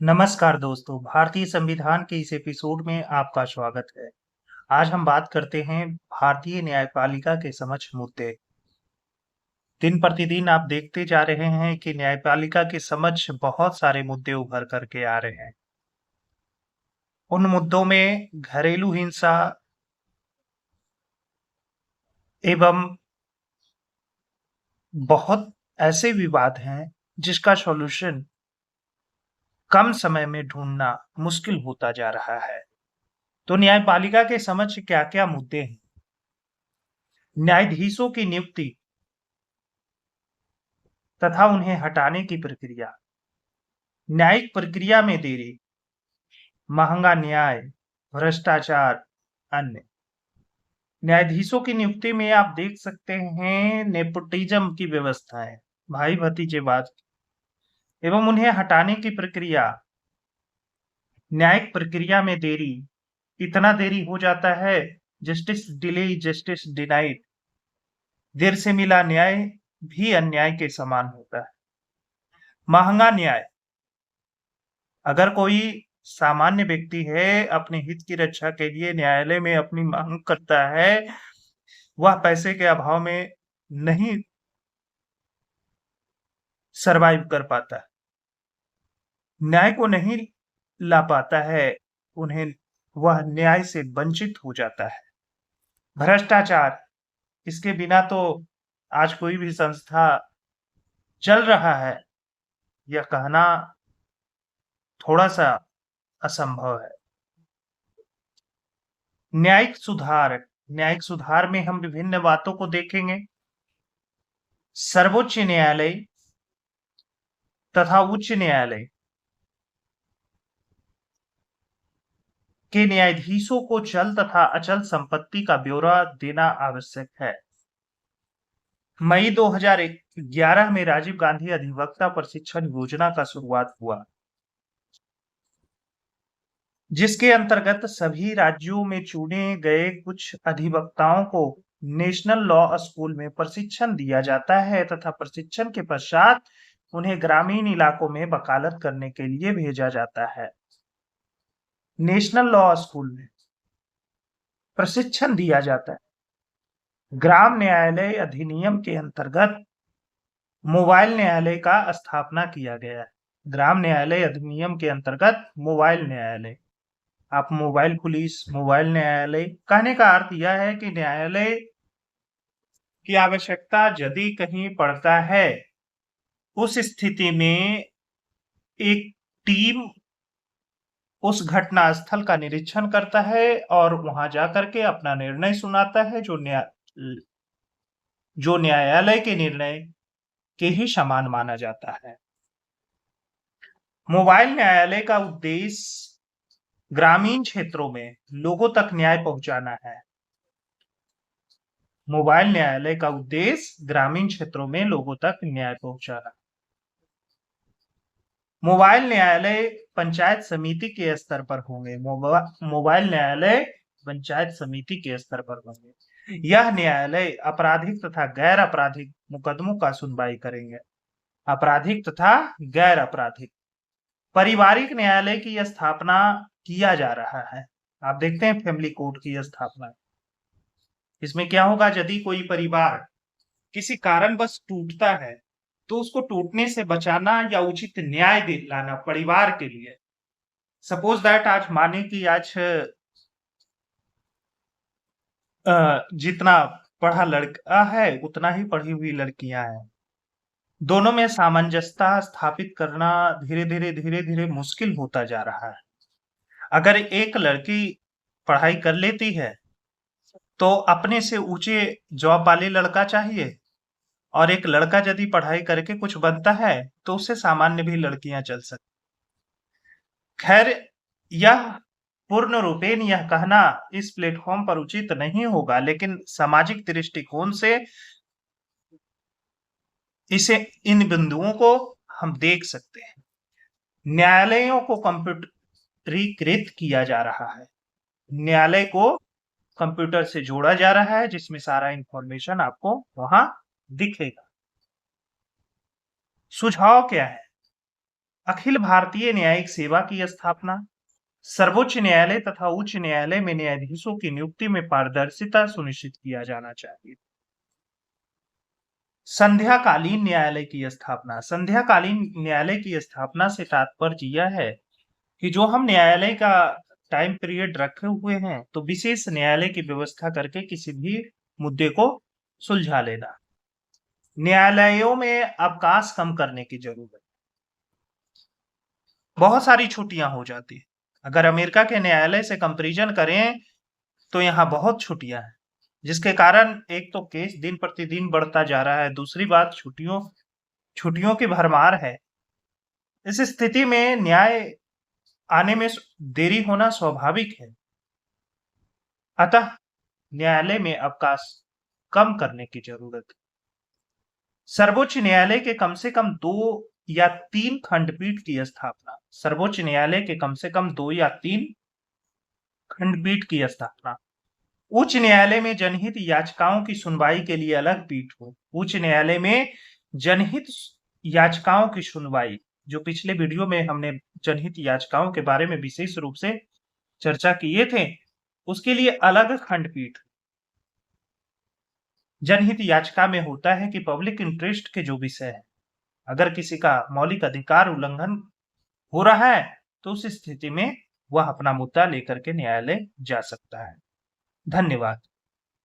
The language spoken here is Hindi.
नमस्कार दोस्तों, भारतीय संविधान के इस एपिसोड में आपका स्वागत है। आज हम बात करते हैं भारतीय न्यायपालिका के समक्ष मुद्दे। दिन प्रतिदिन आप देखते जा रहे हैं कि न्यायपालिका के समक्ष बहुत सारे मुद्दे उभर करके आ रहे हैं। उन मुद्दों में घरेलू हिंसा एवं बहुत ऐसे विवाद हैं जिसका सॉल्यूशन कम समय में ढूंढना मुश्किल होता जा रहा है। तो न्यायपालिका के समक्ष क्या-क्या मुद्दे हैं? न्यायाधीशों की नियुक्ति तथा उन्हें हटाने की प्रक्रिया, न्यायिक प्रक्रिया में देरी, महंगा न्याय, भ्रष्टाचार, अन्य। न्यायाधीशों की नियुक्ति में आप देख सकते हैं नेपोटिज्म की व्यवस्था है, भाई भतीजेवाद एवं उन्हें हटाने की प्रक्रिया, न्यायिक प्रक्रिया में देरी, इतना देरी हो जाता है जस्टिस डिले जस्टिस डिनाइड, देर से मिला न्याय भी अन्याय के समान होता है। महंगा न्याय, अगर कोई सामान्य व्यक्ति है अपने हित की रक्षा के लिए न्यायालय में अपनी मांग करता है, वह पैसे के अभाव में नहीं सरवाइव कर पाता है, न्याय को नहीं ला पाता है, उन्हें वह न्याय से वंचित हो जाता है। भ्रष्टाचार, इसके बिना तो आज कोई भी संस्था चल रहा है यह कहना थोड़ा सा असंभव है। न्यायिक सुधार में हम विभिन्न बातों को देखेंगे। सर्वोच्च न्यायालय तथा उच्च न्यायालय के न्यायाधीशों को चल तथा अचल संपत्ति का ब्यौरा देना आवश्यक है। मई 2011 में राजीव गांधी अधिवक्ता प्रशिक्षण योजना का शुरुआत हुआ, जिसके अंतर्गत सभी राज्यों में चुने गए कुछ अधिवक्ताओं को नेशनल लॉ स्कूल में प्रशिक्षण दिया जाता है तथा प्रशिक्षण के पश्चात उन्हें ग्रामीण इलाकों में वकालत करने के लिए भेजा जाता है। नेशनल लॉ स्कूल में प्रशिक्षण दिया जाता है। ग्राम न्यायालय अधिनियम के अंतर्गत मोबाइल न्यायालय का स्थापना किया गया है। ग्राम न्यायालय अधिनियम के अंतर्गत मोबाइल न्यायालय, आप मोबाइल पुलिस, मोबाइल न्यायालय, कहने का अर्थ यह है कि न्यायालय की आवश्यकता यदि कहीं पड़ता है, उस स्थिति में एक टीम उस घटना स्थल का निरीक्षण करता है और वहां जाकर के अपना निर्णय सुनाता है, जो न्यायालय के निर्णय के ही समान माना जाता है। मोबाइल न्यायालय का उद्देश्य ग्रामीण क्षेत्रों में लोगों तक न्याय पहुंचाना है। मोबाइल न्यायालय का उद्देश्य ग्रामीण क्षेत्रों में लोगों तक न्याय पहुंचाना। मोबाइल न्यायालय पंचायत समिति के स्तर पर होंगे। मोबाइल न्यायालय पंचायत समिति के स्तर पर होंगे। यह न्यायालय आपराधिक तथा गैर आपराधिक मुकदमों का सुनवाई करेंगे। आपराधिक तथा गैर आपराधिक। पारिवारिक न्यायालय की स्थापना किया जा रहा है। आप देखते हैं फैमिली कोर्ट की स्थापना। इसमें क्या होगा, यदि कोई परिवार किसी कारणवश टूटता है तो उसको टूटने से बचाना या उचित न्याय दिलाना परिवार के लिए। सपोज दैट आज माने कि आज जितना पढ़ा लड़का है उतना ही पढ़ी हुई लड़कियां हैं, दोनों में सामंजस्यता स्थापित करना धीरे धीरे मुश्किल होता जा रहा है। अगर एक लड़की पढ़ाई कर लेती है तो अपने से ऊंचे जॉब वाले लड़का चाहिए, और एक लड़का यदि पढ़ाई करके कुछ बनता है तो उससे सामान्य भी लड़कियां चल सकती। खैर, यह पूर्ण रूपेण यह कहना इस प्लेटफॉर्म पर उचित नहीं होगा, लेकिन सामाजिक दृष्टिकोण से इसे इन बिंदुओं को हम देख सकते हैं। न्यायालयों को कंप्यूटरीकृत किया जा रहा है। न्यायालय को कंप्यूटर से जोड़ा जा रहा है, जिसमें सारा इंफॉर्मेशन आपको वहां दिखेगा। सुझाव क्या है? अखिल भारतीय न्यायिक सेवा की स्थापना, सर्वोच्च न्यायालय तथा उच्च न्यायालय में न्यायाधीशों की नियुक्ति में पारदर्शिता सुनिश्चित किया जाना चाहिए। संध्याकालीन न्यायालय की स्थापना, संध्याकालीन न्यायालय की स्थापना से तात्पर्य यह है कि जो हम न्यायालय का टाइम पीरियड रखे हुए हैं तो विशेष न्यायालय की व्यवस्था करके किसी भी मुद्दे को सुलझा लेना। न्यायालयों में अवकाश कम करने की जरूरत, बहुत सारी छुट्टियां हो जाती है। अगर अमेरिका के न्यायालय से कंपैरिजन करें तो यहाँ बहुत छुट्टियां हैं, जिसके कारण एक तो केस दिन प्रतिदिन बढ़ता जा रहा है, दूसरी बात छुट्टियों की भरमार है। इस स्थिति में न्याय आने में देरी होना स्वाभाविक है। अतः न्यायालय में अवकाश कम करने की जरूरत है। सर्वोच्च न्यायालय के कम से कम 2 या 3 खंडपीठ की स्थापना, सर्वोच्च न्यायालय के कम से कम 2 या 3 खंडपीठ की स्थापना। उच्च न्यायालय में जनहित याचिकाओं की सुनवाई के लिए अलग पीठ हो। उच्च न्यायालय में जनहित याचिकाओं की सुनवाई, जो पिछले वीडियो में हमने जनहित याचिकाओं के बारे में विशेष रूप से चर्चा किए थे, उसके लिए अलग खंडपीठ। जनहित याचिका में होता है कि पब्लिक इंटरेस्ट के जो विषय है, अगर किसी का मौलिक अधिकार उल्लंघन हो रहा है तो उस स्थिति में वह अपना मुद्दा लेकर के न्यायालय जा सकता है। धन्यवाद।